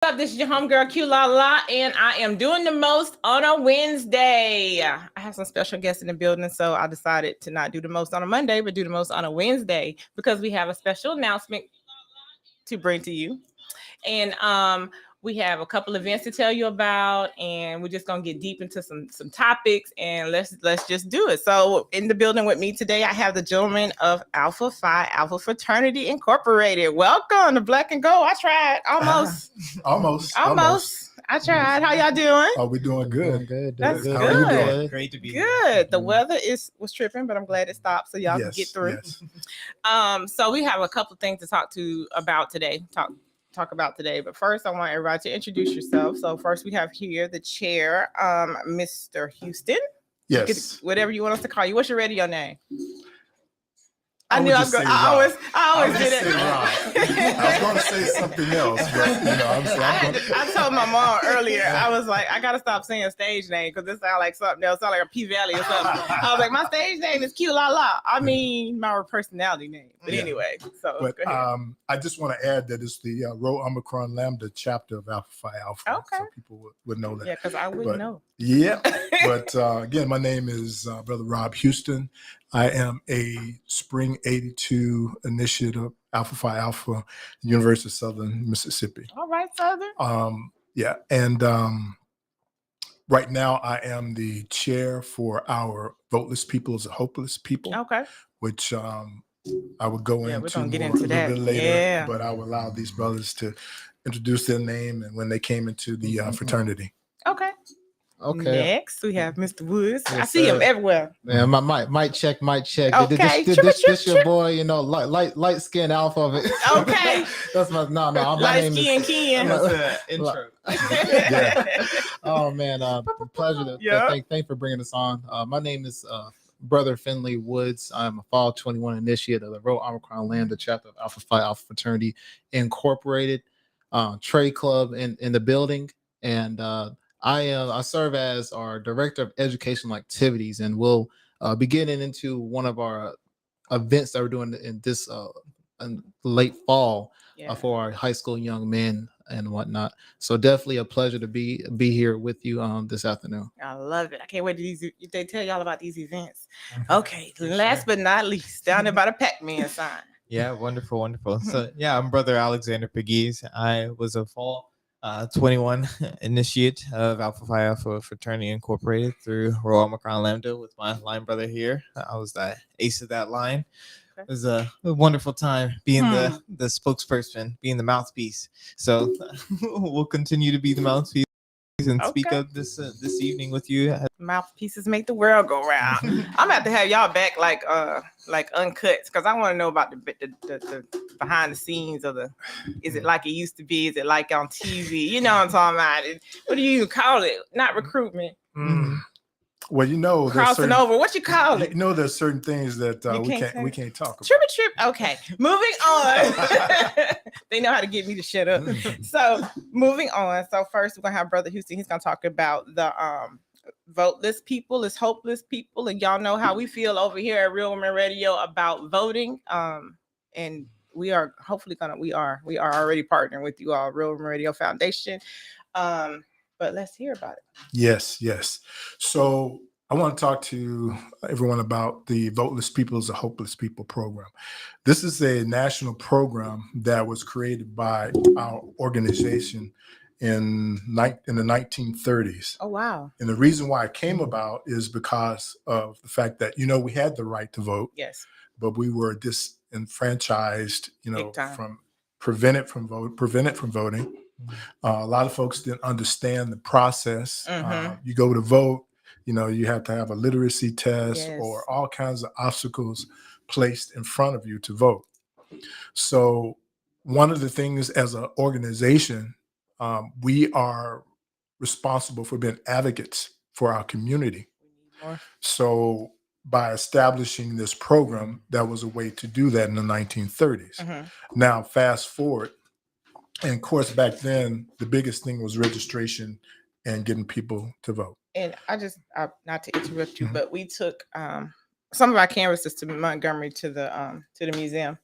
Up, this is your homegirl Q La La, and I am doing the most on a Wednesday. I have some special guests in the building, so I decided to not do the most on a Monday, but do the most on a Wednesday because we have a special announcement to bring to you. And we have a couple events to tell you about, and we're just gonna get deep into some topics, and let's just do it. So in the building with me today, I have the gentleman of Alpha Phi Alpha Fraternity Incorporated. Welcome to Black and Gold. I tried almost. Almost. I tried. How y'all doing? Oh, we're doing good. That's good. good. How are you doing? Great to be Good. here. The weather was tripping, but I'm glad it stopped so y'all can get through. Yes. So we have a couple things to talk about today. Talk about today. But first, I want everybody to introduce yourself. So first, we have here the chair, Mr. Houston. Yes. Whatever you want us to call you. What's your radio name? I would knew I was just going. say I always I did it. was going to say something else, but I told my mom earlier. I was like, I gotta stop saying stage name because this sounds like something else. Sound like a P Valley or something. I was like, my stage name is Q La La. I mean, my personality name. But anyway, so But go ahead. I just want to add that it's the Rho Omicron Lambda chapter of Alpha Phi Alpha. Okay. So people would know that. Yeah, because I wouldn't know. Yeah. But again, my name is Brother Rob Houston. I am a Spring 82 initiate of Alpha Phi Alpha, University of Southern Mississippi. All right, Southern. Yeah. And right now I am the chair for our Voteless People as a Hopeless People, Okay. which I would go Yeah, we're into gonna get more into a little that. bit later, Yeah. but I will allow these brothers to introduce their name and when they came into the fraternity. Okay. Okay. Next, we have Mr. Woods. I Yes, see him sir. everywhere. Man, my mic check. Okay. This your boy, light skin alpha of it. Okay. That's my my Light name skin is. Ken. That's an intro. Yeah. Oh man, pleasure to Yeah. thank for bringing us on. My name is Brother Finley Woods. I'm a Fall 21 initiate of the Rho Omicron Lambda chapter of Alpha Phi Alpha Fraternity Incorporated, trade club in the building, and I serve as our director of educational activities, and we'll be getting into one of our events that we're doing in this in late fall Yeah. for our high school young men and whatnot. So definitely a pleasure to be here with you this afternoon. I love it. I can't wait to they tell y'all about these events. Okay. Last but not least, down there by the Pac-Man sign. Yeah, wonderful. So yeah, I'm Brother Alexander Pegues. I was a Fall 21 initiate of Alpha Phi Alpha Fraternity Incorporated through Rho Omicron Lambda with my line brother here. I was the ace of that line. Okay. It was a wonderful time being the spokesperson, being the mouthpiece. So we'll continue to be the mouthpiece and speak Okay. up this evening with you. Mouthpieces make the world go round. I'm gonna have to have y'all back like uncut because I want to know about the behind the scenes of the. Is it like it used to be? Is it like on TV? You know what I'm talking about? What do you even call it? Not recruitment. Well, there's Crossing over. What you call it? there's certain things that You we can't can't talk about. Trip. Okay, moving on. They know how to get me to shut up. So moving on. So first we're gonna have Brother Houston. He's gonna talk about the voteless people is hopeless people, and y'all know how we feel over here at Real Women Radio about voting. And we are hopefully we are already partnering with you all, Real Women Radio Foundation. But let's hear about it. Yes. So I want to talk to everyone about the Voteless People as a Hopeless People program. This is a national program that was created by our organization in the 1930s. Oh, wow. And the reason why it came about is because of the fact that, we had the right to vote, Yes. but we were disenfranchised, Big time. from prevented from voting. A lot of folks didn't understand the process. You go to vote, you have to have a literacy test Yes. or all kinds of obstacles placed in front of you to vote. So one of the things as an organization, we are responsible for being advocates for our community. So by establishing this program, that was a way to do that in the 1930s. Now, fast forward, and of course, back then, the biggest thing was registration and getting people to vote. And not to interrupt you, but we took some of our canvases to Montgomery to the museum,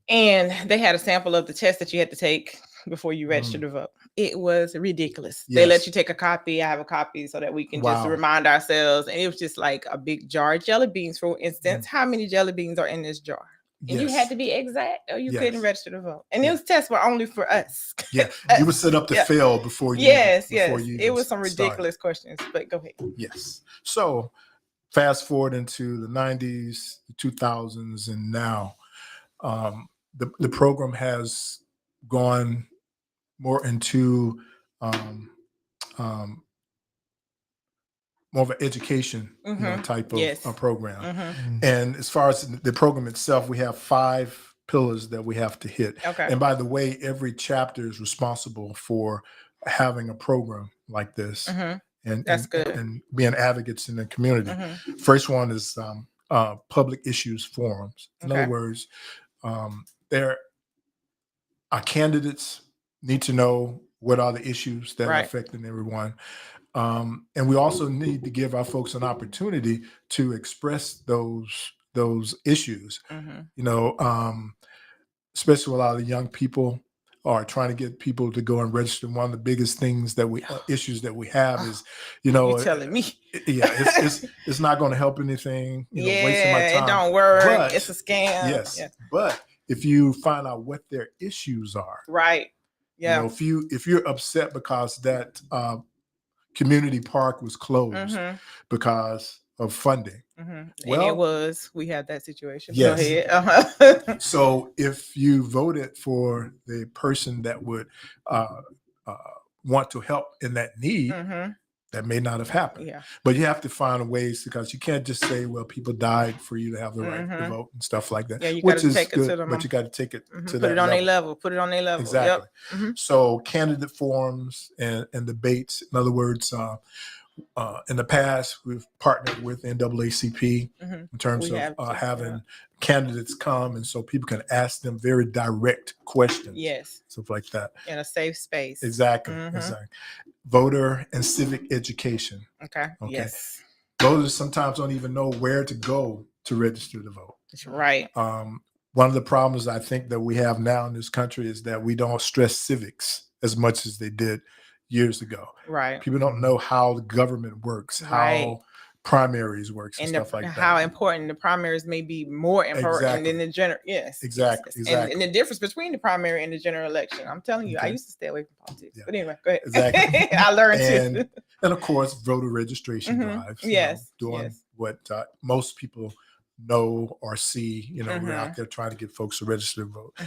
and they had a sample of the test that you had to take. before you register to vote. It was ridiculous. They let Yes. you take a copy. I have a copy so that we can just Wow. remind ourselves. And it was just like a big jar of jelly beans, for instance. How many jelly beans are in this jar? And you Yes. had to be exact or you Yes. couldn't register to vote. And Yeah. those tests were only for us. Yeah, you were set up to Yeah. fail before you. Yes, before yes. you It even was some started. ridiculous questions, but go ahead. Yes. So fast forward into the 90s, the 2000s, and now the program has gone more into more of an education type of Yes. program. Mhm. And as far as the program itself, we have 5 pillars that we have to hit. Okay. And by the way, every chapter is responsible for having a program like this. And, That's good. and being advocates in the community. Mhm. First one is public issues forums. In Okay. other words, there our candidates need to know what are the issues that are Right. affecting everyone. And we also need to give our folks an opportunity to express those issues. Mhm. You know, especially a lot of the young people are trying to get people to go and register. One of the biggest things that we issues that we have is, you know, You telling me? yeah, it's not going to help anything. You know, wasting my Yeah, time. it don't work. But, It's a scam. yes, Yeah. but if you find out what their issues are, Right. Yeah. you know, if you're upset because that community park was closed because of funding. And Well, it was. We had that situation. Yes. Go ahead. So if you voted for the person that would want to help in that need, that may not have happened. Yeah. But you have to find ways, because you can't just say, well, people died for you to have the right to vote and stuff like that. Yeah, you which gotta is take it good, to them. but you got to take it to Put that it on their level. level. Put it on their level. Exactly. Yep. So candidate forums and debates. In other words, in the past, we've partnered with NAACP in terms We of have to, having candidates come, and so people can ask them very direct questions. Yes. Stuff like that. In a safe space. Exactly. Exactly. Voter and civic education. Okay. Okay. Yes. Voters sometimes don't even know where to go to register to vote. That's right. One of the problems I think that we have now in this country is that we don't stress civics as much as they did years ago. Right. People don't know how the government works, how primaries works, and stuff like that. How important the primaries may be more important than the general. Yes. Exactly. Yes. Exactly. And the difference between the primary and the general election. I'm telling you, I used to stay away from politics. Yeah. But anyway, go ahead. Exactly. I learned too. And of course, voter registration drives. Yes. Doing what most people know or see. You know, we're out there trying to get folks to register to vote.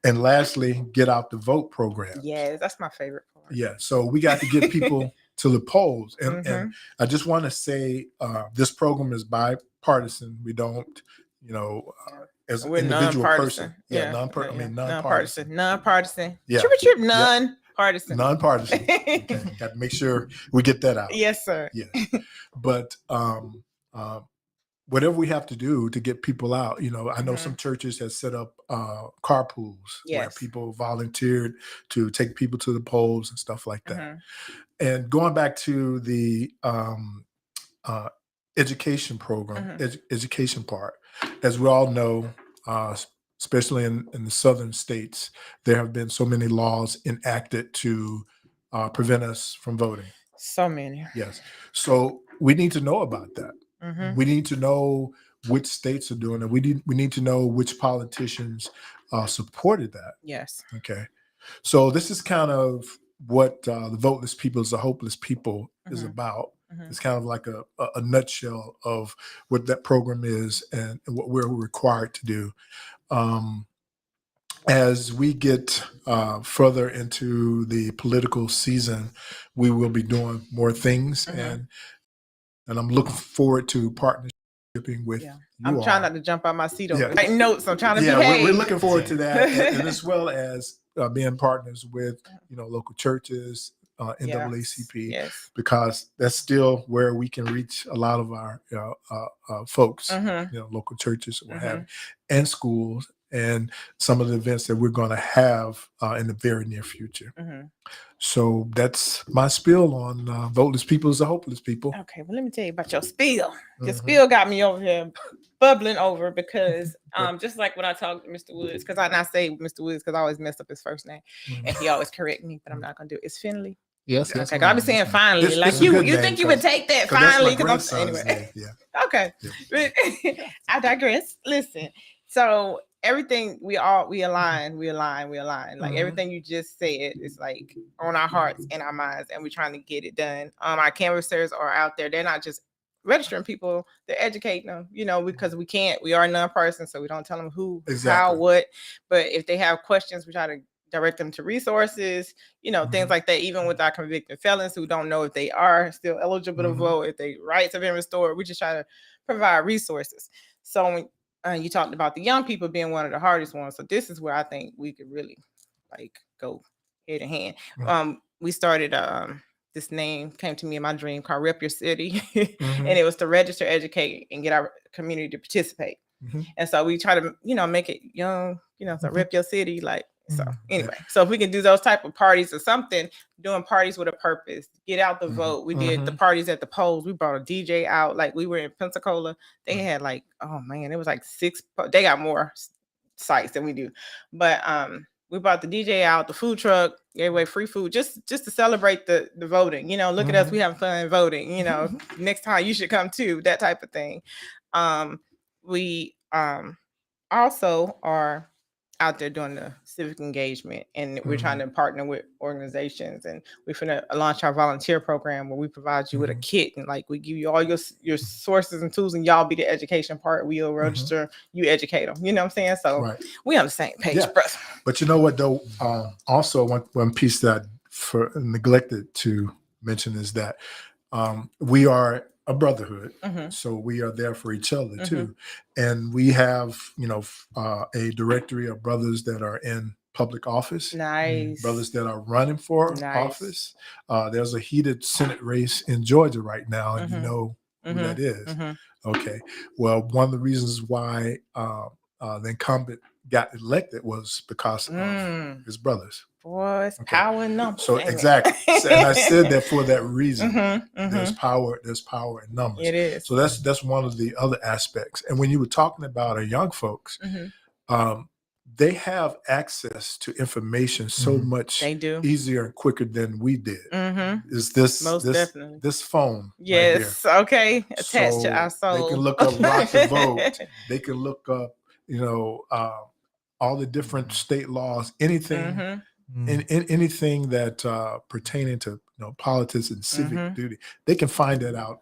And lastly, get out the vote program. Yes, that's my favorite part. Yeah. So we got to get people to the polls. And I just want to say this program is bipartisan. We don't, you know, as an individual person. Yeah, nonpartisan. Nonpartisan. Yeah. Trip, nonpartisan. Nonpartisan. Okay. Got to make sure we get that out. Yes, sir. Yeah. But whatever we have to do to get people out, you know, I know some churches have set up carpools where people volunteered to take people to the polls and stuff like that. And going back to the education program, education part, as we all know, especially in the southern states, there have been so many laws enacted to prevent us from voting. So many. Yes. So we need to know about that. We need to know which states are doing it. We need to know which politicians supported that. Yes. Okay. So this is kind of what the Voteless People is a Hopeless People is about. It's kind of like a nutshell of what that program is and what we're required to do. As we get further into the political season, we will be doing more things, and I'm looking forward to partnering with you. I'm trying not to jump out my seat over writing notes. I'm trying to behave. behave. We're looking forward to that, and as well as being partners with local churches, NAACP, because that's still where we can reach a lot of our folks, local churches, what have you, and schools, and some of the events that we're going to have in the very near future. Mhm. So that's my spiel on Voteless People is a Hopeless People. Okay, well, let me tell you about your spiel. Your Mhm. spiel got me over here bubbling over because just like when I talked to Mr. Woods, because I say Mr. Woods because I always mess up his first name and he always correct me, but I'm not gonna do it. It's Finley. Yes. Okay, Yes. 'cause I be saying finally, It's- like it's a good you name, think you would 'cause- take that 'Cause that's finally? my Because grandson's anyway, name. Yeah. okay. I digress. Listen, so everything we align. Like Mhm. everything you just said is like on our hearts and our minds, and we're trying to get it done. Our canvassers are out there. They're not just registering people, they're educating them, because we are non-person, so we don't tell them who, how, Exactly. what. But if they have questions, we try to direct them to resources, things Mhm. like that. Even with our convicted felons who don't know if they are still eligible to Mhm. vote, if their rights have been restored, we just try to provide resources. So when you talked about the young people being one of the hardest ones, so this is where I think we could really like go hand in hand. Right. We started this name came to me in my dream called Rep Your City. Mhm. And it was to register, educate, and get our community to participate. Mhm. And so we try to, make it young, so Mhm. rep your city. Like, so Mhm. anyway, so if we can do those type of parties or something, doing parties with a purpose, get out the Mhm. vote. We did the Mhm. parties at the polls. We brought a DJ out. Like we were in Pensacola. They Mhm. had like, oh man, it was like 6. They got more sites than we do. But we brought the DJ out, the food truck, gave away free food just to celebrate the voting. Look at us, we having fun voting. Next time you should come too, that type of thing. We also are out there doing the civic engagement, and we're trying to partner with organizations, and we're going to launch our volunteer program where we provide you with a kit, and like we give you all your sources and tools, and y'all be the education part. We'll register, you educate them. You know what I'm saying? So Right. we on the same page, Yeah. brother. But you know what, though? Also, one piece that I neglected to mention is that we are a brotherhood, so we are there for each other too, and we have a directory of brothers that are in public office, Nice. brothers that are running for office. There's a heated Senate race in Georgia right now, and you know who that is. Okay, well, one of the reasons why the incumbent got elected was because of his brothers. Boy, it's power in numbers. So exactly, and I said that for that reason. There's power in numbers. It is. So that's one of the other aspects. And when you were talking about our young folks, they have access to information so much They do. easier and quicker than we did. Is Most definitely. this phone? Yes. Right here. Okay. Attached to our soul. They can look up Rock the Vote. They can look up, all the different state laws, anything. In anything that pertaining to politics and civic duty, they can find that out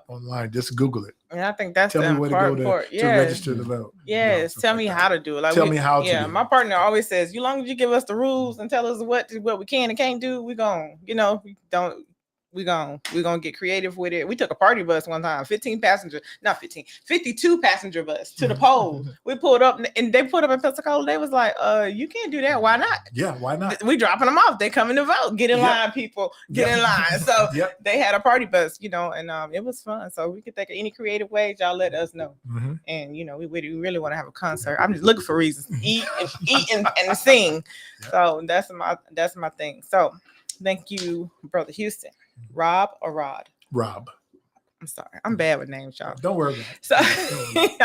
online. Just Google it. And I think that's Tell the me where to go important part. to register to vote. Yes, tell me how to do it. Like tell me how to. Yeah, do my it. partner always says, "You long as you give us the rules and tell us what we can and can't do, we gonna, we gonna get creative with it." We took a party bus one time, 52 passenger bus to the polls. We pulled up and they put up in Pensacola. They was like, you can't do that. Why not? Yeah, why not? We dropping them off. They coming to vote. Get in line, people. Get in line. So they had a party bus, and it was fun. So we could think of any creative ways. Y'all let us know. And we really want to have a concert. I'm just looking for reasons to eat and sing. So that's my thing. So thank you, Brother Houston. Rob or Rod? Rob. I'm sorry. I'm bad with names, y'all. Don't worry about it. So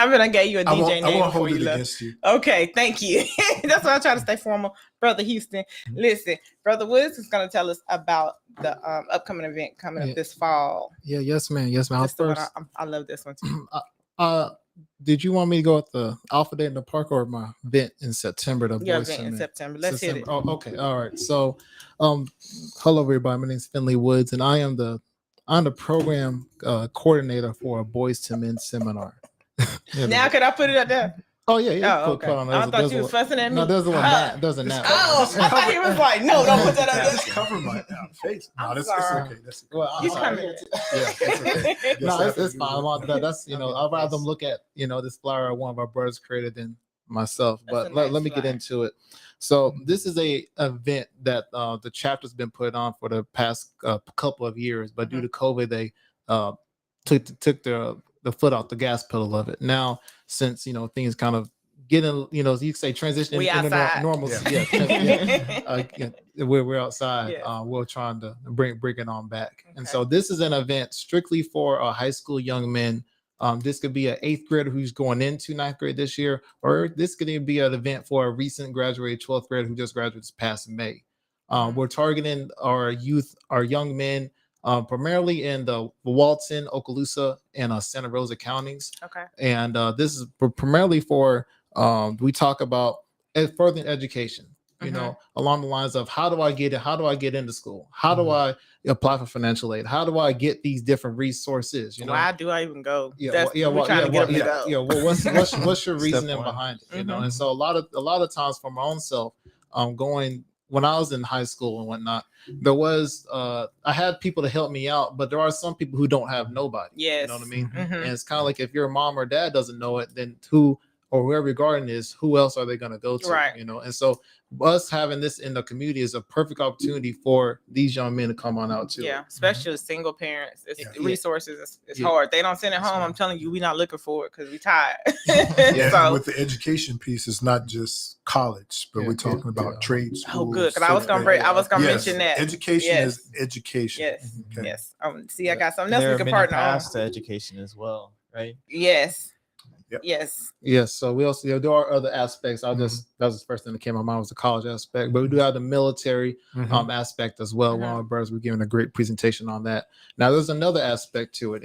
I'm gonna get you a DJ name. I won't hold it against you. Okay, thank you. That's why I try to stay formal. Brother Houston. Listen, Brother Woods is gonna tell us about the upcoming event coming up this fall. Yeah, yes, ma'am. Yes, ma'am. I love this one too. Did you want me to go at the Alpha Day in the Park or my event in September? Event in September. Let's hit it. Oh, okay. All right. So, hello everybody. My name is Finley Woods, and I'm the program coordinator for a Boys to Men seminar. Now, could I put it up there? Oh yeah. Oh, okay. I thought you was fussing at me. No, there's one. There's a nap. Oh, he was like, no, don't put that up there. Just cover my face. No, that's okay. That's well, He's okay. it's okay. No, it's fine. That's I'd rather them look at this flyer one of our brothers created than myself. But let me get into it. So this is a event that the chapter's been put on for the past couple of years, but due to COVID, they took the foot off the gas pedal of it. Now, since things kind of getting, you know, you say transitioning We into outside. normalcy. Yeah. We're outside. Yes. We're trying to bring it on back. And Okay. so this is an event strictly for high school young men. This could be an 8th grader who's going into 9th grade this year, or this could even be an event for a recent graduated 12th grader who just graduated this past May. We're targeting our youth, our young men, primarily in the Walton, Okaloosa, and Santa Rosa counties. Okay. And this is primarily for we talk about further education, you know, along the lines of how do I get into school? How do I apply for financial aid? How do I get these different resources? You know, Why do I even go? what's your reasoning behind it? You know, and so a lot of times for my own self, going when I was in high school and whatnot, there was I had people to help me out, but there are some people who don't have nobody. Yes. You know what I mean? And it's kind of like if your mom or dad doesn't know it, then who or whoever your guardian is, who else are they going to go to? Right. You know, and so us having this in the community is a perfect opportunity for these young men to come on out too. Yeah, especially with single parents. It's resources. It's Yeah. hard. They don't send it home. I'm telling you, we're not looking for it because we tired. Yeah, So, and with the education piece, it's not just college, but Yeah, we're talking about yeah. trade schools. oh, good. Because I was gonna mention that. Education Yes. is education. Yes. Okay. Yes. See, I got something else There we are can many partner on. paths to education as well, right? Yes. Yep. Yes. Yes, so we also there are other aspects. That was the first thing that came to my mind was the college aspect, but we do have the military aspect as well. One of our brothers were giving a great presentation on that. Now there's another aspect to it,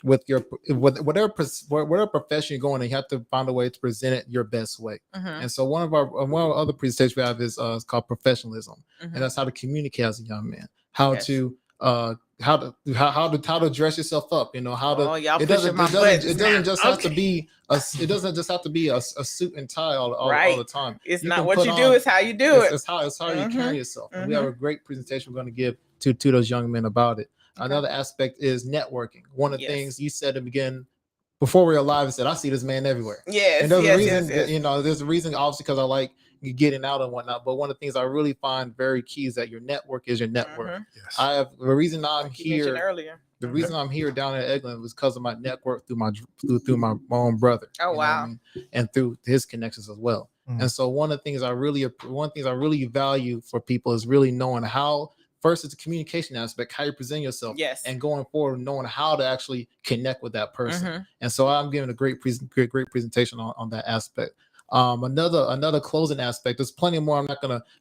with whatever profession you're going in, you have to find a way to present it your best way. And so one of our other presentations we have is called professionalism, and that's how to communicate as a young man, how to dress yourself up, you know, how to it doesn't just have to be a suit and tie all the time. It's You not can what put you on- do, it's how you do it. It's how you carry yourself. And we have a great presentation we're going to give to those young men about it. Another aspect is networking. One of the things you said to begin before we were live, I said I see this man everywhere. Yes. And there's a reason, yes. you know, there's a reason obviously because I like getting out and whatnot. But one of the things I really find very key is that your network is your network. Yes. I have the reason I'm Like you mentioned here. earlier. The reason I'm here down in Egland was because of my network through my own brother. Oh, you know what wow. I mean? And through his connections as well. And so one of the things I really value for people is really knowing how. First, it's a communication aspect, how you present yourself, Yes. and going forward, knowing how to actually connect with that person. And so I'm giving a great presentation on that aspect. Another closing aspect. There's plenty more.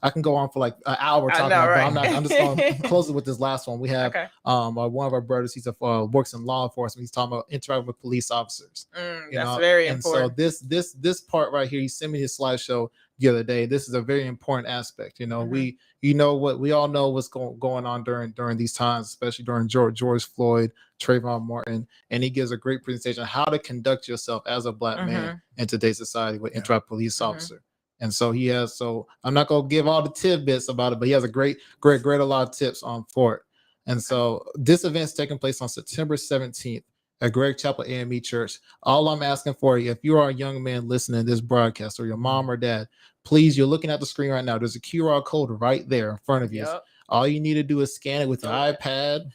I can go on for like an hour talking about, but I'm just going to close it with this last one. We have one of our brothers. He's works in law enforcement. He's talking about interacting with police officers. That's very important. So this part right here, he sent me his slideshow the other day. This is a very important aspect. You know, we all know what's going on during these times, especially during George Floyd, Trayvon Martin, and he gives a great presentation on how to conduct yourself as a black man in today's society with interact police officer. And so I'm not gonna give all the tidbits about it, but he has a great a lot of tips for it. And so this event's taking place on September 17th at Greg Chapel AME Church. All I'm asking for you, if you are a young man listening to this broadcast or your mom or dad, please, you're looking at the screen right now. There's a QR code right there in front of you. All you need to do is scan it with your iPad,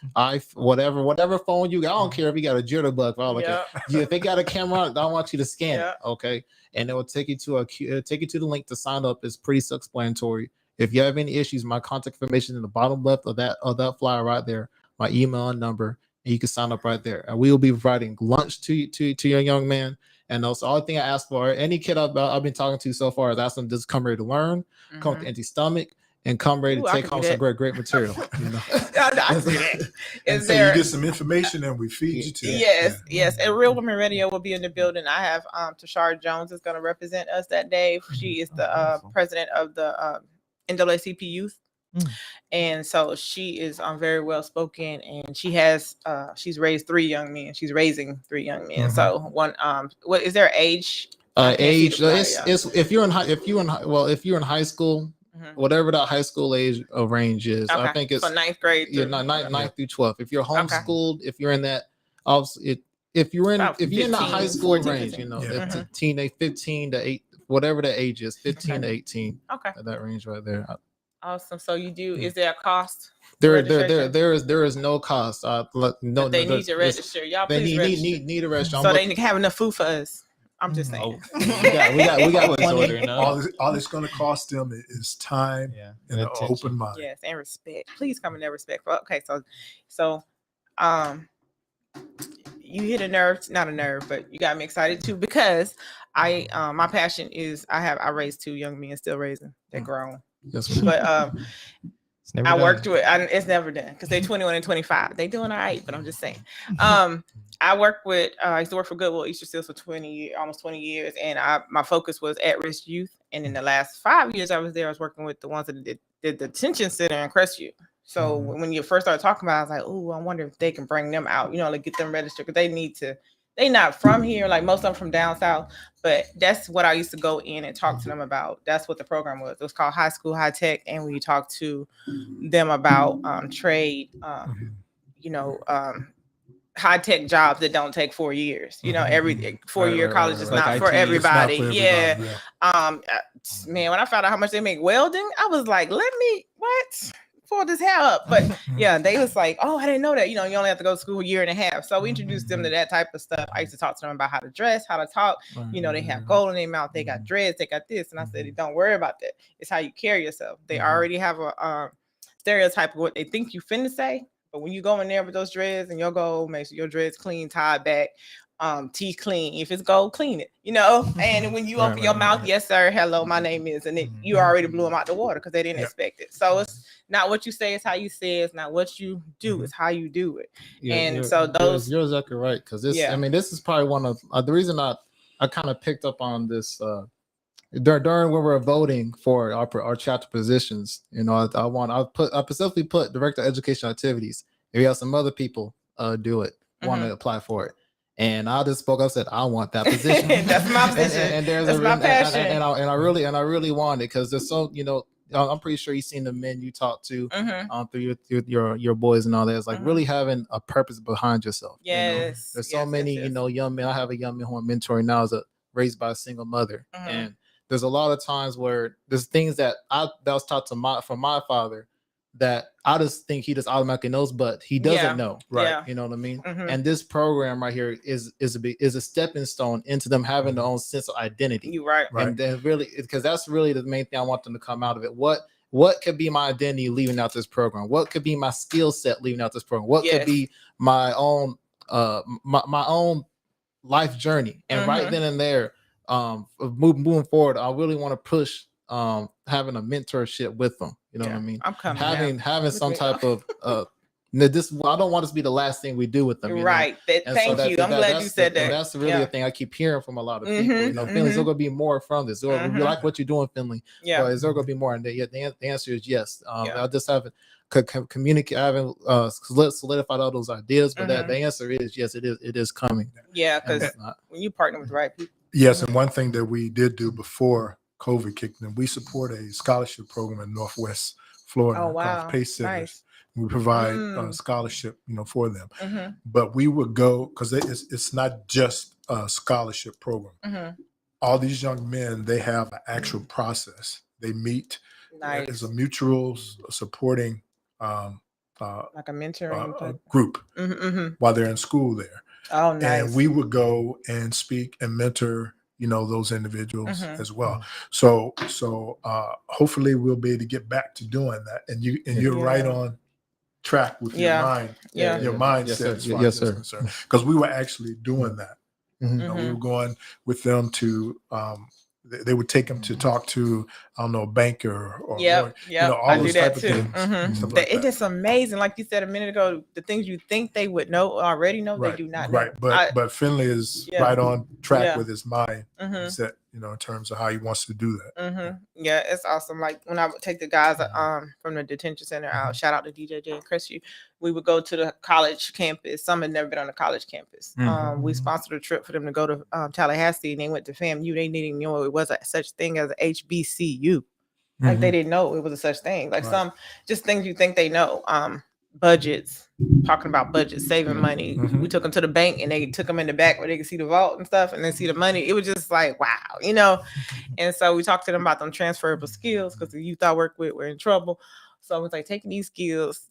whatever phone you got. I don't care if you got a jitterbug. If they got a camera, I want you to scan it. Okay. And it will take you to the link to sign up. It's pretty self-explanatory. If you have any issues, my contact information in the bottom left of that flyer right there, my email and number, and you can sign up right there. And we will be providing lunch to your young man. And also, all thing I ask for, any kid I've been talking to so far is ask them to just come ready to learn, come with empty stomach, and come ready to take home some great material. You know? I see that. And so you get some information and we feed you to it. Yes. And Real Women Radio will be in the building. I have Tashara Jones is going to represent us that day. She is the president of the NAACP Youth. And so she is very well spoken, and she's raised 3 young men. She's raising 3 young men. So one what is their age? Age if you're in high school, whatever that high school age range is. I think it's 9th grade. Ninth through 12th. If you're homeschooled, if you're in that, if you're in that high school 14, range, you know, teenage 15 to 8, whatever the age is, 15 to 18. Okay, that range right there. Awesome. So you do? Is there a cost? There is no cost. No, they need to register. Y'all please register. Need to register. So they can have enough food for us. I'm just saying. Oh, we got always plenty. ordering up. All it's going to cost them is time Yeah, and an attention. open mind. Yes, and respect. Please come in there respectful. Okay, so you hit a nerve, not a nerve, but you got me excited too, because I my passion is I raised 2 young men, still raising. They're grown. Yes, ma'am. But It's never I done. worked with, it's never done because they're 21 and 25. They doing all right, but I'm just saying. I work with, I used to work for Goodwill Easter Seals for almost 20 years. And my focus was at-risk youth. And in the last 5 years I was there, I was working with the ones that did the detention center in Crestview. So when you first started talking about it, I was like, oh, I wonder if they can bring them out, like get them registered, because they not from here, like most of them from down south, but that's what I used to go in and talk to them about. That's what the program was. It was called High School High Tech, and we talked to them about trade, high tech jobs that don't take 4 years. Every 4-year college is Like not IT. for everybody. It's not for Yeah. everybody, Man, when I found out how much they make welding, I was like, let me pull this hair up. But yeah, they was like, oh, I didn't know that. You only have to go to school a year and a half. So we introduced them to that type of stuff. I used to talk to them about how to dress, how to talk. They have gold in their mouth, they got dreads, they got this. And I said, don't worry about that. It's how you carry yourself. They already have a stereotype of what they think you finna say. But when you go in there with those dreads and your gold, make sure your dreads clean, tied back, teeth clean. If it's gold, clean it, and when you open your mouth, yes, sir, hello, my name is, and you already blew them out the water because they didn't expect it. So it's not what you say, it's how you say it. It's not what you do, it's how you do it. And so you're exactly right, because this this is probably one of the reason I kind of picked up on this during when we're voting for our chapter positions. I specifically put director of education activities. If you have some other people do it, want to apply for it. And I just spoke up, said I want that position. That's my position. And there's that's my passion. And I really want it, because there's so I'm pretty sure you've seen the men you talk to through your boys and all that. It's like really having a purpose behind yourself. Yes. There's so many young men. I have a young man who I'm mentoring now, is raised by a single mother, and there's a lot of times where there's things that was taught from my father that I just think he just automatically knows, but he doesn't know. Right. Yeah. You know what I mean? And this program right here is a stepping stone into them having their own sense of identity. You're right. And then really, because that's really the main thing I want them to come out of it. What could be my identity leaving out this program? What could be my skill set leaving out this program? What could be my own my own life journey? And right then and there, moving forward, I really want to push having a mentorship with them. You know what I mean? I'm coming. Having some type of this. I don't want this to be the last thing we do with them. Right. Thank you. I'm glad you said that. That's really a thing I keep hearing from a lot of people. Finley, there's going to be more from this. We like what you're doing, Finley. Yeah. But is there going to be more? And the answer is yes. I just haven't communicate. I haven't solidified all those ideas, but the answer is yes. It is coming. Yeah, because when you partner with the right people. Yes, and one thing that we did do before COVID kicked in, we support a scholarship program in Northwest Florida called Pace Centers. Nice. We provide scholarship, for them. But we would go, because it's not just a scholarship program. All these young men, they have an actual process. They meet as a mutual supporting like a mentoring group while they're in school there. Oh, nice. And we would go and speak and mentor, those individuals as well. So hopefully we'll be able to get back to doing that. And you're right on track with your mind, your mindset. Yes, sir. Because we were actually doing that. We were going with them to they would take them to talk to, I don't know, a banker or all I those do that type of too. things. Like It is amazing. Like you said a minute ago, the things you think they would know already know, they do not know. Right. But Finley is right on track with his mind set, in terms of how he wants to do that. Yeah, it's awesome. Like when I would take the guys from the detention center out, shout out to DJJ and Crestview, we would go to the college campus. Some had never been on the college campus. We sponsored a trip for them to go to Tallahassee, and they went to FAMU. They didn't know it was a such thing as a HBCU. Like they didn't know it was a such thing. Like some just things you think they know. Budgets, talking about budgets, saving money. We took them to the bank, and they took them in the back where they could see the vault and stuff, and then see the money. It was just like, wow, And so we talked to them about them transferable skills, because the youth I work with were in trouble. So I was like, taking these skills,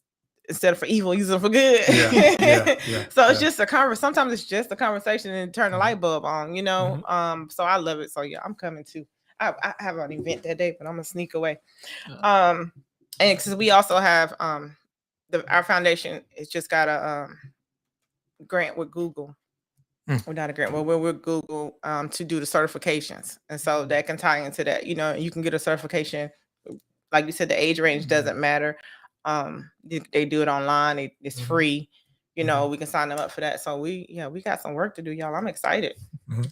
instead of for evil, use them for good. So it's just a sometimes it's just a conversation and turn the light bulb on, you know. So I love it. So yeah, I'm coming too. I have an event that day, but I'm gonna sneak away. And because we also have our foundation, it's just got a grant with Google. We're not a grant, well, we're with Google to do the certifications, and so that can tie into that. You know, you can get a certification, like you said, the age range doesn't matter. They do it online. It's free. You know, we can sign them up for that. So we got some work to do, y'all. I'm excited.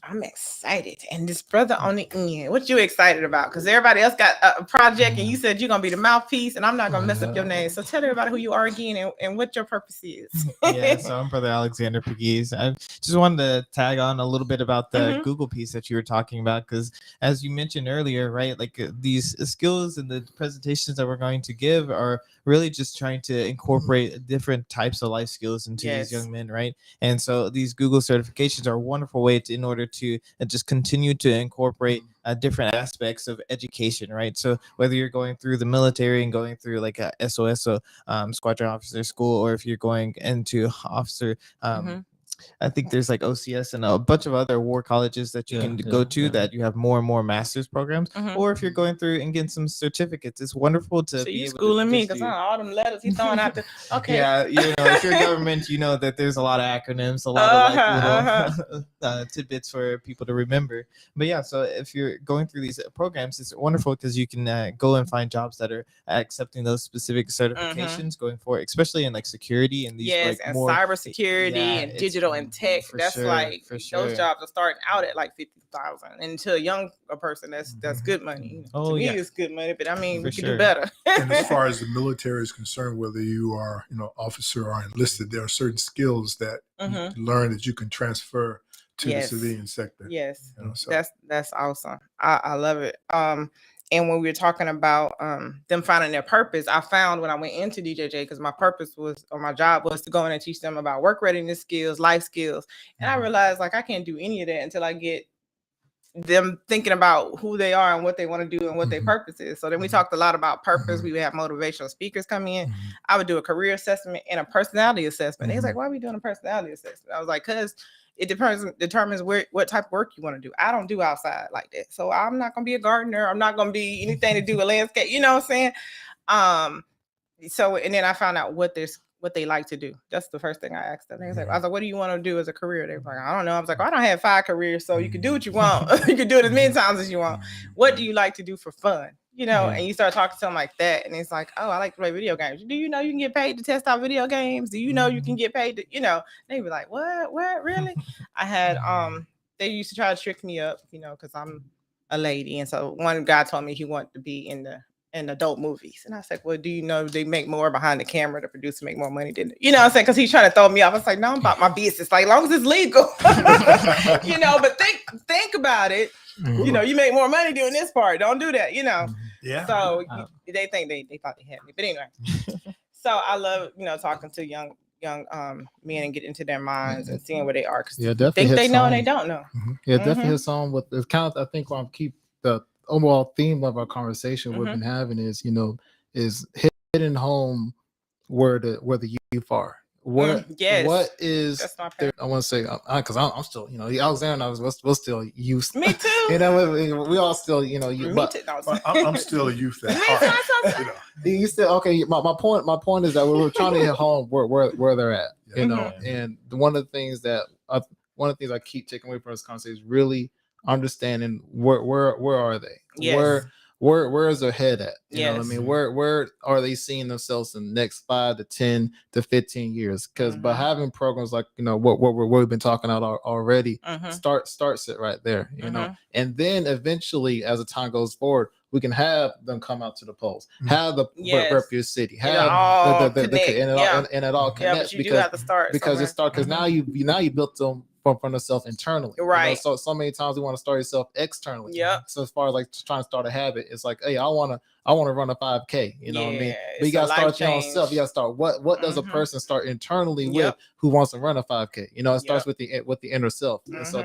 I'm excited. And this brother on the end, what you excited about? Because everybody else got a project, and you said you're gonna be the mouthpiece, and I'm not gonna mess up your name. So tell everybody who you are again and what your purpose is. Yeah, so I'm Brother Alexander Pegues. I just wanted to tag on a little bit about the Google piece that you were talking about, because as you mentioned earlier, right, like these skills and the presentations that we're going to give are really just trying to incorporate different types of life skills into these young men, right? And so these Google certifications are a wonderful way in order to just continue to incorporate different aspects of education, right? So whether you're going through the military and going through like a SOS, so squadron officer school, or if you're going into officer, I think there's like OCS and a bunch of other war colleges that you can go to that you have more and more master's programs, or if you're going through and getting some certificates, it's wonderful to be able schooling to me because all them letters he's throwing out there. Okay. Yeah, you know, if you're government, you know that there's a lot of acronyms, a lot of like little tidbits for people to remember. But yeah, so if you're going through these programs, it's wonderful because you can go and find jobs that are accepting those specific certifications going forward, especially in like security and these like and more cybersecurity and digital and tech. That's those jobs are starting out at like 50,000, and to a young person, that's good money. To me, it's good money, but I mean, we can do better. And as far as the military is concerned, whether you are, you know, officer or enlisted, there are certain skills that you learn that you can transfer to the civilian sector. You know, so. That's awesome. I love it. And when we were talking about them finding their purpose, I found when I went into DJJ, because my purpose was, or my job was to go in and teach them about work readiness skills, life skills. And I realized like I can't do any of that until I get them thinking about who they are and what they want to do and what their purpose is. So then we talked a lot about purpose. We would have motivational speakers come in. I would do a career assessment and a personality assessment. They was like, why are we doing a personality assessment? I was like, because it determines what type of work you want to do. I don't do outside like that. So I'm not going to be a gardener. I'm not going to be anything to do with landscape. You know what I'm saying? So, and then I found out what they like to do. That's the first thing I asked them. They was like, I was like, what do you want to do as a career? They were like, I don't know. I was like, well, I don't have 5 careers, so you can do what you want. You can do it as many times as you want. What do you like to do for fun? You know, and you start talking to them like that, and it's like, oh, I like to play video games. Do you know you can get paid to test out video games? Do you know you can get paid to, you know? They be like, what, really? I had, they used to try to trick me up, you know, because I'm a lady. And so one guy told me he wanted to be in adult movies. And I was like, well, do you know they make more behind the camera? The producer make more money than, you know what I'm saying? Because he's trying to throw me off. I was like, no, I'm about my business. Like, as long as it's legal, you know, but think about it. You know, you make more money doing this part. Don't do that, you know? Yeah. So they think they thought they had me. But anyway, so I love, you know, talking to young men and get into their minds and seeing where they are. Because think they know and they don't know. Definitely hits on with the kind of, I think I'll keep the overall theme of our conversation we've been having is, you know, is hitting home where the youth are. What is there, I want to say, because I'm still, you know, Alexander and I was still youth. Me too. You know, we all still, you know, I'm still a youth at heart. You know. You still okay? My point is that we were trying to hit home where they're at. You know, and one of the things I keep taking away from this conversation is really understanding where are they? Yes. Where is their head at? You know what I mean? Where are they seeing themselves in the next 5 to 10 to 15 years? Because by having programs like, you know, what we've been talking about already, starts it right there, you know. And then eventually, as the time goes forward, we can have them come out to the polls, have the rep your city, have and it all connects because now you built them from yourself internally, right? You know? So many times we want to start yourself externally. So as far as like trying to start a habit, it's like, hey, I want to run a 5K. You know what I mean? But you gotta start your own self. You gotta start what does a person start internally with who wants to run a 5K? You know, it starts with the inner self. And so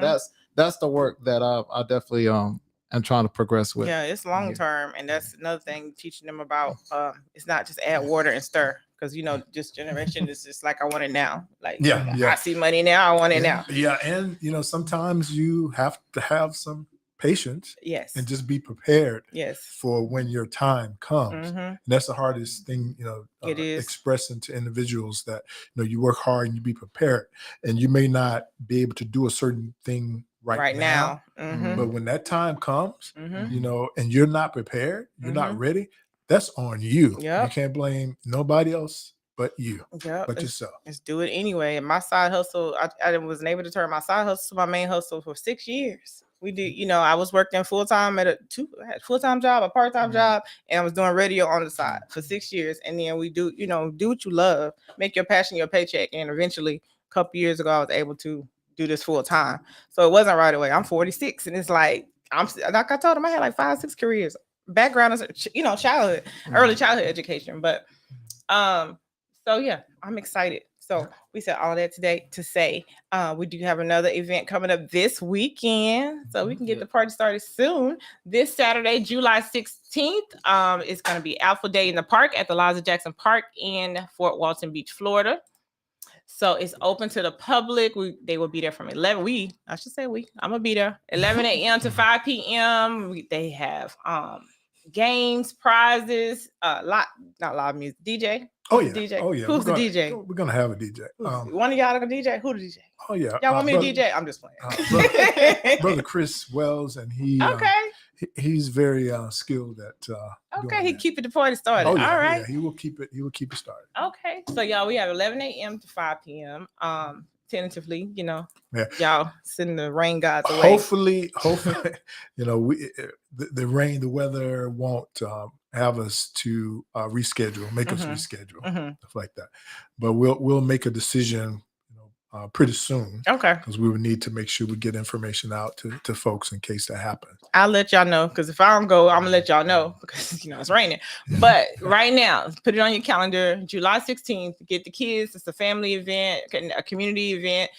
that's the work that I definitely I'm trying to progress with. Yeah, it's long term, and that's another thing, teaching them about it's not just add water and stir, because this generation is just like, I want it now. Like, Yeah, yeah. I see money now, I want it now. Yeah, and sometimes you have to have some patience Yes. and just be prepared Yes. for when your time comes. Mm-hmm. And that's the hardest thing, It is. expressing to individuals that you work hard and you be prepared, and you may not be able to do a certain thing right now. Mm-hmm. But when that time comes, Mm-hmm. and you're not prepared, you're not Mhm. ready, that's on you. Yep. You can't blame nobody else but you, Yep. but yourself. Let's do it anyway. And my side hustle, I wasn't able to turn my side hustle to my main hustle for 6 years. We did, I was working full-time at a full-time job, a part-time job, and I was doing radio on the side for 6 years. And then we do what you love, make your passion your paycheck. And eventually, a couple years ago, I was able to do this full-time. So it wasn't right away. I'm 46, and it's like, like I told him, I had like 5, 6 careers. Background is, childhood, early childhood education. But so yeah, I'm excited. So we said all of that today to say we do have another event coming up this weekend, so we can get the party started soon. This Saturday, July 16th, is going to be Alpha Day in the park at the Liza Jackson Park in Fort Walton Beach, Florida. So it's open to the public. They will be there from 11. I'm gonna be there 11 a.m. to 5 p.m. They have games, prizes, not live music, DJ. Oh yeah, DJ. Oh yeah. Who's the DJ? We're gonna have a DJ. One of y'all gonna DJ? Who the DJ? Oh yeah. Y'all want me to DJ? I'm just playing. Brother Chris Wells, and he's very skilled at. He keep it the party started. Oh, yeah, all right. Yeah, he will keep it started. Okay, so y'all, we have 11 a.m. to 5 p.m. Tentatively, Yeah. y'all send the rain gods away. Hopefully, the rain, the weather won't have us to make us reschedule, stuff like that. But we'll make a decision, pretty soon. Okay. Because we would need to make sure we get information out to folks in case that happens. I'll let y'all know, because if I don't go, I'm gonna let y'all know, because it's raining. But right now, put it on your calendar. July 16th, get the kids. It's a family event, a community event.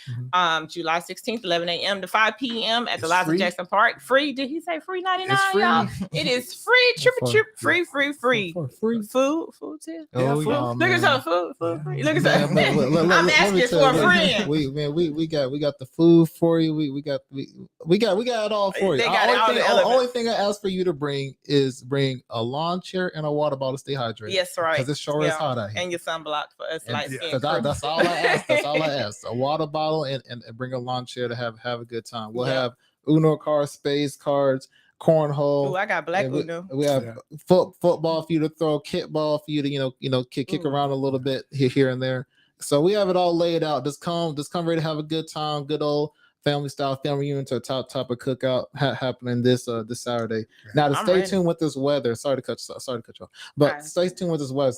July 16th, 11 a.m. to 5 p.m. at the Liza Jackson Park. Free. Did he say free 99? It's free. Y'all? It is free. Trip. Free. Free. Food too. Oh, food. yeah, Look man. at some food. Free. Look at Yeah, some. but I'm let asking me for tell a you, friend. We got the food for you. We got it all for you. They got all the Only thing I ask for you to bring is a lawn chair and a water bottle to stay hydrated. Yes, right. Because it sure is hot out here. And your sunblock for us light skin. That's all I ask. That's all I ask. A water bottle and bring a lawn chair to have a good time. We'll have Uno cards, space cards, cornhole. Oh, I got black Uno. We have football for you to throw, kickball for you to kick around a little bit here and there. So we have it all laid out. Just come ready to have a good time, good old family style family reunion to a top of cookout happening this Saturday. Now to stay tuned with this weather. Sorry to cut you off, but stay tuned with this weather.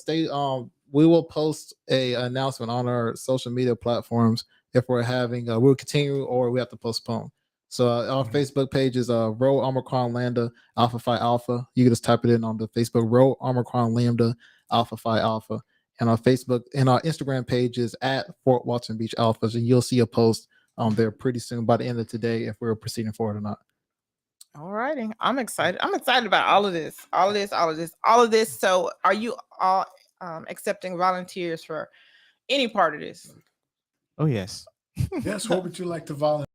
We will post a announcement on our social media platforms if we're having we'll continue or we have to postpone. So our Facebook page is Row Omicron Lambda Alpha Phi Alpha. You can just type it in on the Facebook Row Omicron Lambda Alpha Phi Alpha. And our Facebook and our Instagram page is at Fort Walton Beach Alphas, and you'll see a post there pretty soon by the end of today if we're proceeding forward or not. All righty. I'm excited. I'm excited about all of this. So are you all accepting volunteers for any part of this? Oh, yes. Yes. What would you like to volunteer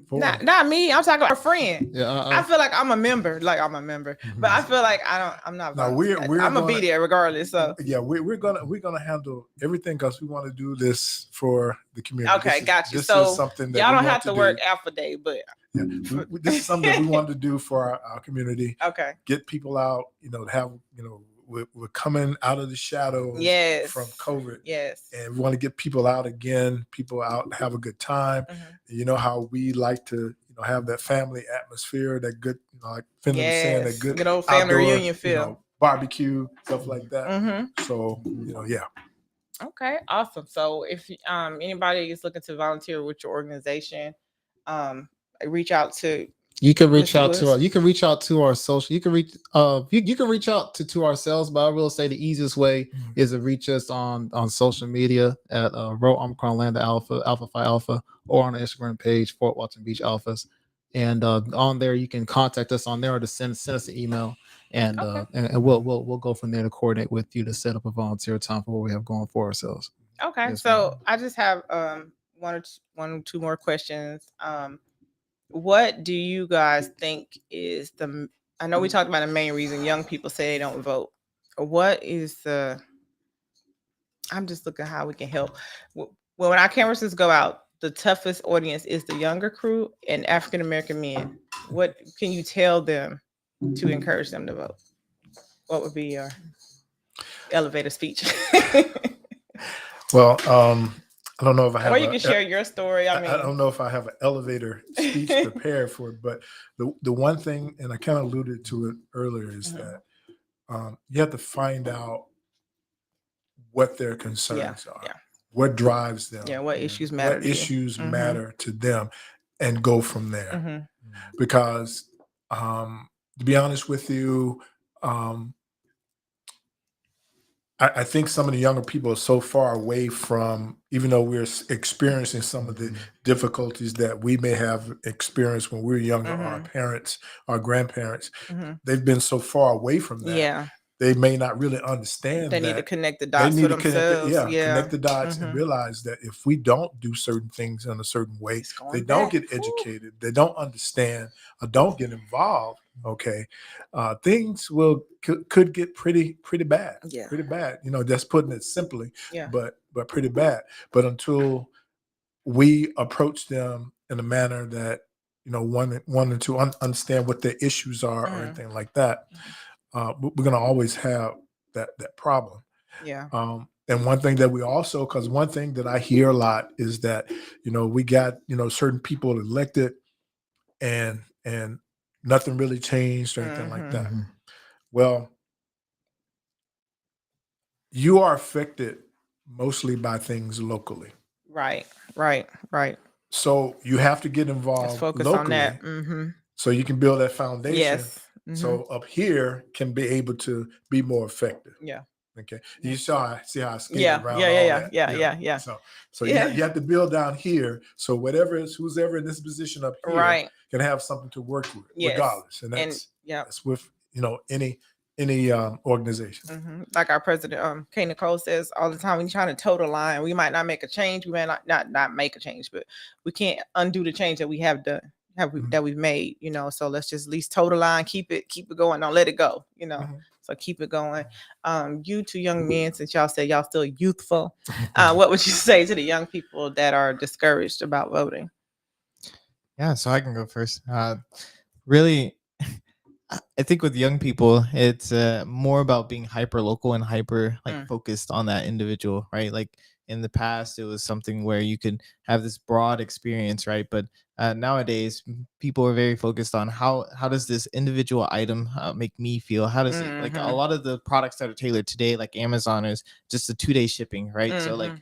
for? Not me. I'm talking about a friend. Yeah, I feel like I'm a member. But I feel like I'm not. No, I'm gonna be there regardless. So yeah, we're gonna handle everything because we want to do this for the community. Okay, got you. This so is something that y'all don't we have to work Alpha Day, but this is something that we wanted to do for our community. Okay, get people out. To have we're coming out of the shadows from COVID. Yes. And we want to get people out again, people out, have a good time. You know how we like to, have that family atmosphere, that good, like Finley was saying, that good old family outdoor, reunion feel. Barbecue, stuff like that. So, yeah. Okay, awesome. So if anybody is looking to volunteer with your organization, reach out to you can reach out to our social. You can reach you can reach out to ourselves, but I will say the easiest way is to reach us on social media at Row Omicron Lambda Alpha Phi Alpha, or on the Instagram page Fort Walton Beach Alphas. And on there you can contact us on there or to send us an email and Okay. and we'll go from there to coordinate with you to set up a volunteer time for what we have going for ourselves. Okay. Yes, So ma'am. I just have one or two more questions. What do you guys think is I know we talked about the main reason young people say they don't vote. What is the I'm just looking how we can help. Well, when our canvases go out, the toughest audience is the younger crew and African American men. What can you tell them to encourage them to vote? What would be your elevator speech? Well, I don't know if I have Or you can share your story. I I mean, don't know if I have an elevator speech prepared for it, but the one thing, and I kind of alluded to it earlier, is that you have to find out what their concerns are, yeah. what drives them, Yeah, what issues matter what to you? issues Mhm. matter to them, and go from there. Mhm. Because to be honest with you, I think some of the younger people are so far away from, even though we're experiencing some of the difficulties that we may have experienced when we were younger, our parents, our grandparents, Mhm. they've been so far away from that. Yeah, They may not really understand they need to that. connect the They dots for need to connect it, themselves. Yeah. connect the dots and Mhm. realize that if we don't do certain things in a certain way, It's they going don't back. get Woo. educated, they don't understand, or don't get involved. Okay, things could get pretty bad, Yeah. pretty bad. Just putting it simply, Yeah. but pretty bad. But until we approach them in a manner that wanting to understand what their issues are or anything like that, we're going to always have that problem. Yeah. And one thing that we also, because one thing that I hear a lot is that we got certain people elected and nothing really changed or anything like that. Mhm. Well, you are affected mostly by things locally, Right. Right. Right. so you have to get Let's involved focus on locally that. so you can build that foundation. Yes. So up here can be able to be more effective. Yeah. Okay, Yeah. you see how I skated Yeah. around Yeah. all Yeah. that. Yeah. Yeah. Yeah. So Yeah. you have to build down here. So who's ever in this position up here Right. can have something to work with, Yes. regardless. And And yeah. that's with any organization. Like our president, Kay Nicole says all the time, when you're trying to toe the line, we might not make a change. We may not make a change, but we can't undo the change that we have done, that we've made. So let's just at least toe the line, keep it going, don't let it go. So keep it going. You two young men, since y'all said y'all still youthful, what would you say to the young people that are discouraged about voting? Yeah, so I can go first. Really, I think with young people, it's more about being hyper local and hyper focused on that individual, right? Like in the past, it was something where you could have this broad experience, right? But nowadays, people are very focused on how does this individual item make me feel? How does it, like a lot of the products that are tailored today, like Amazon, is just a 2-day shipping, right? So like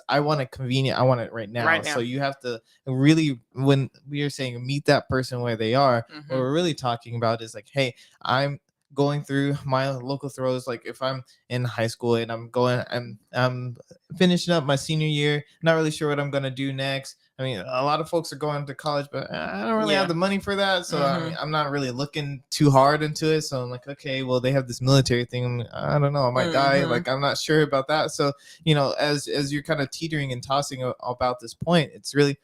I want it convenient, I want it right now. Right now. So you have to really, when we are saying meet that person where they are, what we're really talking about is like, hey, I'm going through my local throws. Like if I'm in high school and I'm finishing up my senior year, not really sure what I'm gonna do next. I mean, a lot of folks are going to college, but I don't really have the money for that. So I mean, I'm not really looking too hard into it. So I'm like, okay, well, they have this military thing. I don't know, I might die. Like I'm not sure about that. So as you're kind of teetering and tossing about this point, it's really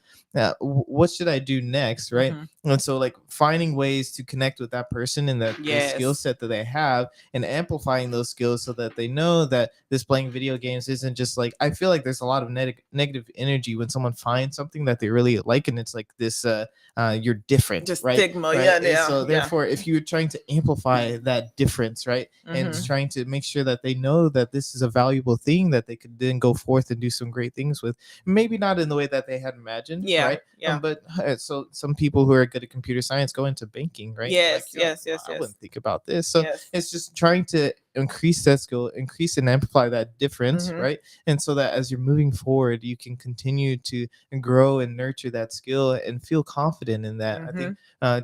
what should I do next, right? And so like finding ways to connect with that person and that the skill set that they have, and amplifying those skills so that they know that this playing video games isn't just like, I feel like there's a lot of negative energy when someone finds something that they really like, and it's like this you're different, Just right? stigma, right? yeah. So therefore, if you're trying to amplify that difference, right, and just trying to make sure that they know that this is a valuable thing that they could then go forth and do some great things with, maybe not in the way that they had imagined, right? But so some people who are good at computer science go into banking, right? Yes, like, yes. I wouldn't think about this. So it's just trying to increase that skill, increase and amplify that difference, right? And so that as you're moving forward, you can continue to grow and nurture that skill and feel confident in that. I think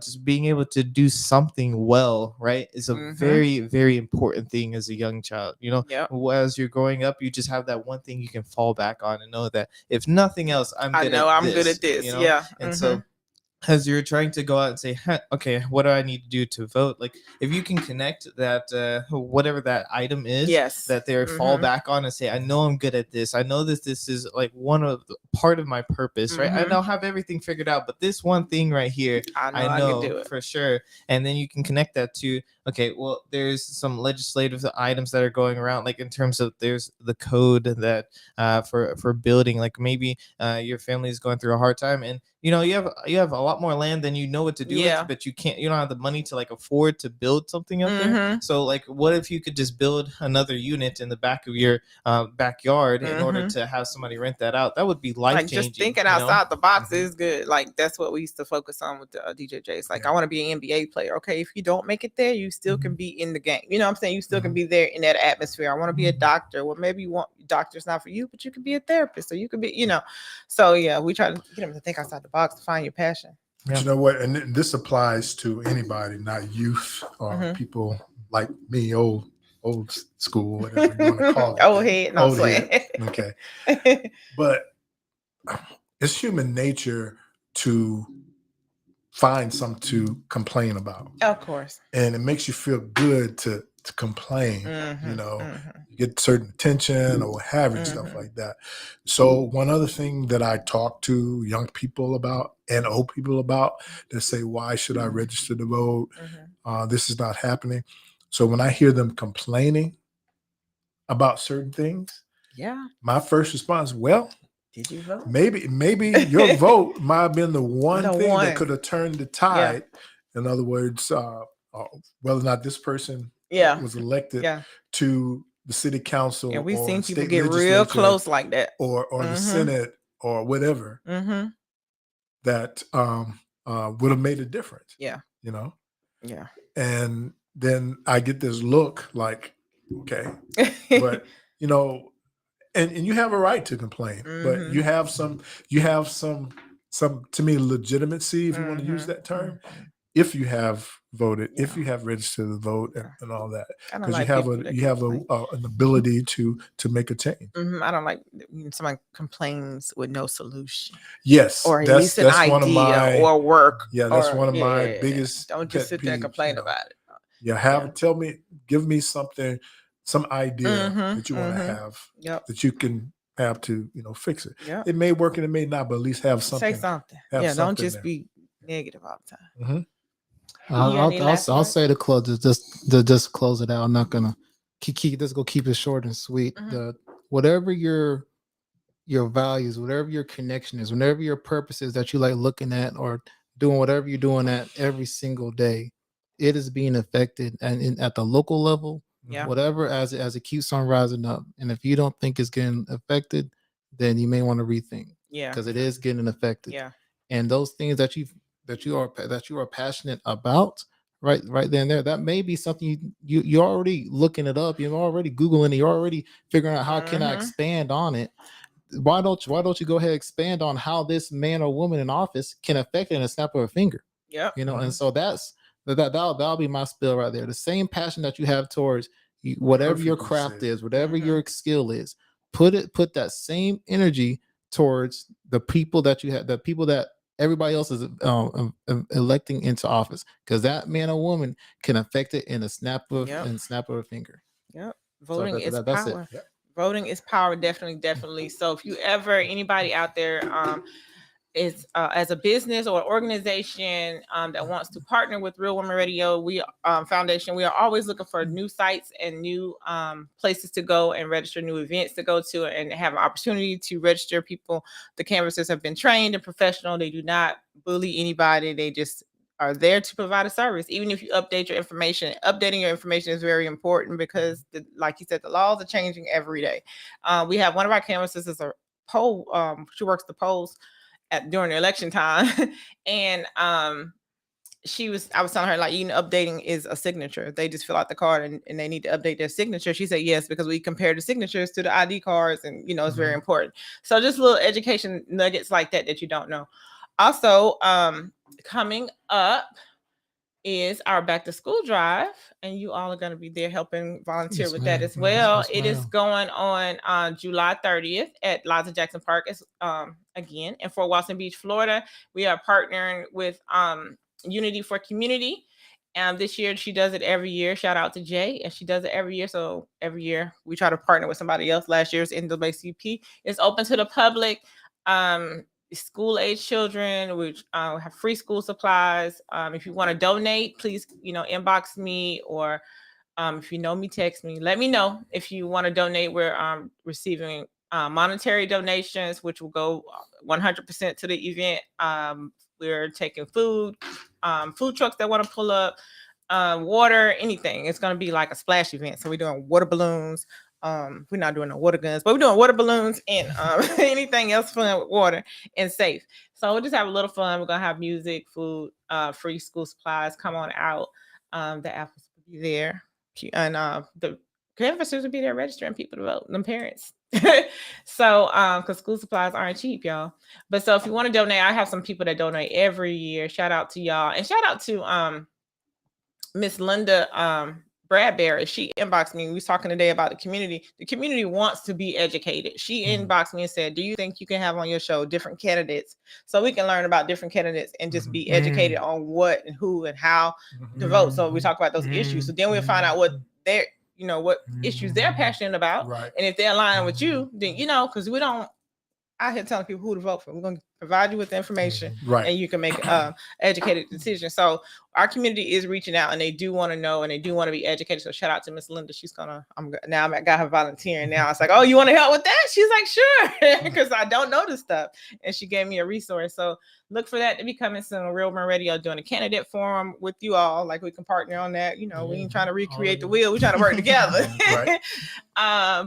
just being able to do something well, right, is a very, very important thing as a young child. As you're growing up, you just have that one thing you can fall back on and know that if nothing else, I'm good at this. Good at this. And so as you're trying to go out and say, "Huh, okay, what do I need to do to vote?" Like if you can connect that whatever that item is Yes. that they fall back on and say, I know I'm good at this. I know this is like one of the part of my purpose, right? I don't have everything figured out, but this one thing right here, I know I can do it. for sure. And then you can connect that to, okay, well, there's some legislative items that are going around, like in terms of there's the code that for building, like maybe your family is going through a hard time, and you have a lot more land than you know what to do with, but you don't have the money to like afford to build something up there. So like, what if you could just build another unit in the back of your backyard in order to have somebody rent that out? That would be life changing. Like just thinking outside the box is good. Like that's what we used to focus on with the DJJ. It's like, I want to be an NBA player. Okay, if you don't make it there, you still can be in the game. You know what I'm saying? You still can be there in that atmosphere. I want to be a doctor. Well, maybe you want doctor's not for you, but you can be a therapist, or you can be, So yeah, we try to get them to think outside the box to find your passion. But you know what? And this applies to anybody, not youth or people like me, old school, whatever you want to call it. Old head, no head. Okay. But it's human nature to find something to complain about. Of course. And it makes you feel good to complain. You get certain attention or what have you, stuff like that. So one other thing that I talk to young people about and old people about, they say, why should I register to vote? This is not happening. So when I hear them complaining about certain things, my first response, well, did you vote? Maybe your vote might have been the one thing that could have turned the tide. In other words, whether or not this person was elected to the city council, and we've or seen people state get real close like that, or the Senate or whatever, that would have made a difference. And then I get this look like, okay, but and you have a right to complain, but you have some to me legitimacy, if you want to use that term, if you have voted, if you have registered to vote and all that, because you have an ability to make a change. I don't like when somebody complains with no solution. Yes, or at least an idea one of my, or work. Yeah, that's one of my biggest. Don't just sit there and complain about it. Give me something, some idea that you want to have, that you can have to fix it. It may work and it may not, but at least have something. Say something. Don't just be negative all the time. I'll say to close just close it out. I'm not gonna keep this. Go keep it short and sweet. Whatever your values, whatever your connection is, whatever your purpose is that you like looking at or doing, whatever you're doing at every single day, it is being affected and at the local level. Whatever, as it keeps on rising up. And if you don't think it's getting affected, then you may want to rethink. Because it is getting affected. And those things that you are passionate about, right then and there, that may be something you're already looking it up, you're already Googling it, you're already figuring out how can I expand on it. Why don't you go ahead and expand on how this man or woman in office can affect it in a snap of a finger? And so that'll be my spill right there. The same passion that you have towards whatever your craft is, whatever your skill is, put that same energy towards the people that you have, the people that everybody else is electing into office, because that man or woman can affect it in a snap of a finger. Voting is power. Voting is power, definitely. So if you ever, anybody out there is as a business or organization that wants to partner with Real Women Radio, we Foundation, we are always looking for new sites and new places to go and register, new events to go to, and have an opportunity to register people. The canvassers have been trained and professional. They do not bully anybody. They just are there to provide a service. Even if you update your information, updating your information is very important, because like you said, the laws are changing every day. We have one of our canvassers is a poll. She works the polls during the election time. And I was telling her, like, updating is a signature. They just fill out the card and they need to update their signature. She said yes, because we compare the signatures to the ID cards, and it's very important. So just little education nuggets like that you don't know. Also, coming up, is our back to school drive, and you all are going to be there helping volunteer Yes, with that ma'am. as well. Yes, It is ma'am. going on July 30th at Liza Jackson Park. It's again in Fort Walton Beach, Florida. We are partnering with Unity for Community. This year she does it every year. Shout out to Jay, and she does it every year. So every year we try to partner with somebody else. Last year's NAACP. It's open to the public. School age children. We have free school supplies. If you want to donate, please, inbox me, or if you know me, text me. Let me know if you want to donate. We're receiving monetary donations, which will go 100% to the event. We're taking food trucks that want to pull up, water, anything. It's going to be like a splash event. So we're doing water balloons. We're not doing no water guns, but we're doing water balloons and anything else fun with water and safe. So we'll just have a little fun. We're gonna have music, food, free school supplies. Come on out. The apples will be there, and the canvassers will be there registering people to vote. Them parents. So because school supplies aren't cheap, y'all. But so if you want to donate, I have some people that donate every year. Shout out to y'all, and shout out to Miss Linda Bradbury. She inboxed me. We was talking today about the community. The community wants to be educated. She inboxed me and said, do you think you can have on your show different candidates so we can learn about different candidates and just be educated on what and who and how to vote? So we talk about those issues. So then we'll find out what they're, what issues they're passionate about. Right. And if they're aligned with you, then, because we don't out here telling people who to vote for. We're going to provide you with the information, Right. and you can make educated decision. So our community is reaching out, and they do want to know, and they do want to be educated. So shout out to Miss Linda. She's gonna. I got her volunteering now. It's like, oh, you want to help with that? She's like, sure, because I don't know this stuff, and she gave me a resource. So look for that to be coming soon. Real Women Radio doing a candidate forum with you all. Like we can partner on that. We ain't trying to recreate the wheel. We're trying to work together. Right.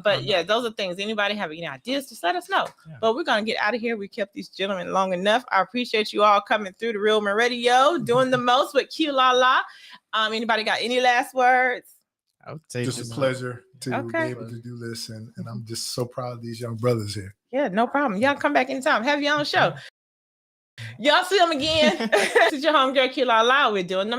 But yeah, those are things. Anybody have any ideas? Just let us know. Yeah. But we're gonna get out of here. We kept these gentlemen long enough. I appreciate you all coming through the Real Women Radio, doing the most with Q La La. Anybody got any last words? I would say just a pleasure to be able to do this, and I'm just so proud of these young brothers here. Yeah, no problem. Y'all come back anytime. Have your own show. Y'all see them again. This is your homegirl Q La La. We're doing the most.